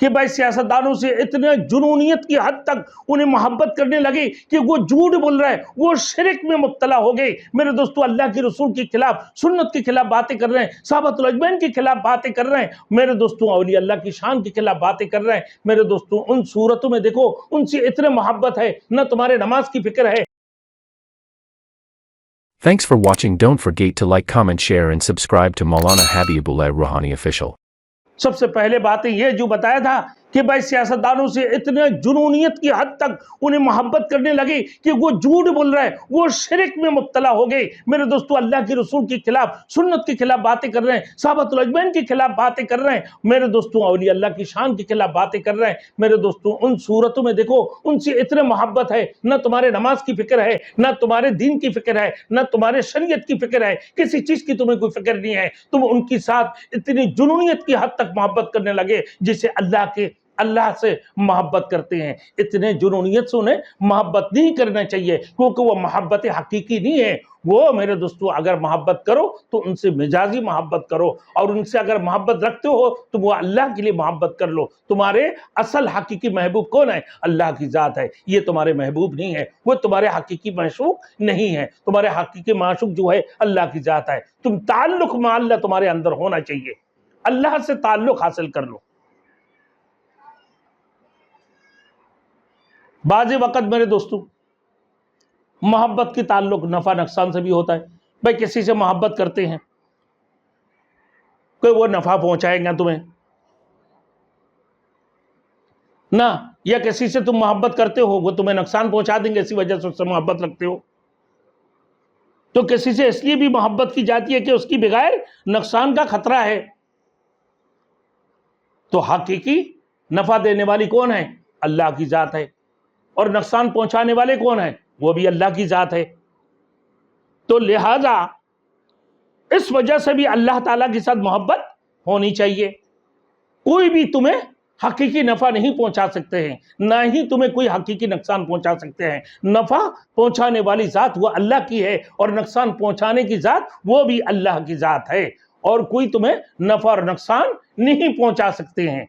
کہ بھائی سیاستدانوں سے اتنے جنونیت کی حد تک انہیں محبت کرنے لگی کہ وہ جھوٹ بول رہے ہیں، وہ شرک میں مبتلا ہو گئے۔ میرے دوستو، اللہ کے رسول کے خلاف، سنت کے خلاف باتیں کر رہے ہیں، صحابۃ الاجمعین کے خلاف باتیں کر رہے ہیں، میرے دوستو اولیاء اللہ کی شان کے خلاف باتیں کر رہے ہیں۔ میرے دوستو، ان صورتوں میں دیکھو ان سے اتنے محبت ہے، نہ تمہارے نماز کی فکر ہے۔ Thanks for watching. Don't forget to like, comment, share and subscribe to Maulana Habibullah Rouhani Official. سب سے پہلے باتیں یہ جو بتایا تھا کہ بھائی سیاستدانوں سے اتنے جنونیت کی حد تک انہیں محبت کرنے لگی کہ وہ جھوٹ بول رہے ہیں، وہ شرک میں مبتلا ہو گئے۔ میرے دوستو، اللہ کے رسول کے خلاف، سنت کے خلاف باتیں کر رہے ہیں، صحابۃ الاجمعین کے خلاف باتیں کر رہے ہیں، میرے دوستو اولیاء اللہ کی شان کے خلاف باتیں کر رہے ہیں۔ میرے دوستو، ان صورتوں میں دیکھو ان سے اتنے محبت ہے، نہ تمہارے نماز کی فکر ہے، نہ تمہارے دین کی فکر ہے، نہ تمہارے شریعت کی فکر ہے، کسی چیز کی تمہیں کوئی فکر نہیں ہے۔ تم ان کے ساتھ اتنی جنونیت کی حد تک محبت کرنے لگے جسے اللہ سے محبت کرتے ہیں۔ اتنے جنونیت سے انہیں محبت نہیں کرنا چاہیے، کیونکہ وہ محبت حقیقی نہیں ہے۔ وہ میرے دوستو، اگر محبت کرو تو ان سے مجازی محبت کرو، اور ان سے اگر محبت رکھتے ہو تو وہ اللہ کے لیے محبت کر لو۔ تمہارے اصل حقیقی محبوب کون ہے؟ اللہ کی ذات ہے۔ یہ تمہارے محبوب نہیں ہے، وہ تمہارے حقیقی معشوق نہیں ہے۔ تمہارے حقیقی معشوق جو ہے اللہ کی ذات ہے۔ تم تعلق مع اللہ تمہارے اندر ہونا چاہیے، اللہ سے تعلق حاصل کر لو۔ بعض وقت میرے دوستو، محبت کی تعلق نفع نقصان سے بھی ہوتا ہے۔ بھائی کسی سے محبت کرتے ہیں کہ وہ نفع پہنچائیں گا تمہیں نہ، یا کسی سے تم محبت کرتے ہو وہ تمہیں نقصان پہنچا دیں گے، اسی وجہ سے اس سے محبت رکھتے ہو۔ تو کسی سے اس لیے بھی محبت کی جاتی ہے کہ اس کی بغیر نقصان کا خطرہ ہے۔ تو حقیقی نفع دینے والی کون ہے؟ اللہ کی ذات ہے، اور نقصان پہنچانے والے کون ہیں؟ وہ بھی اللہ کی ذات ہے۔ تو لہذا اس وجہ سے بھی اللہ تعالیٰ کے ساتھ محبت ہونی چاہیے۔ کوئی بھی تمہیں حقیقی نفع نہیں پہنچا سکتے ہیں، نہ ہی تمہیں کوئی حقیقی نقصان پہنچا سکتے ہیں۔ نفع پہنچانے والی ذات وہ اللہ کی ہے، اور نقصان پہنچانے کی ذات وہ بھی اللہ کی ذات ہے، اور کوئی تمہیں نفع اور نقصان نہیں پہنچا سکتے ہیں۔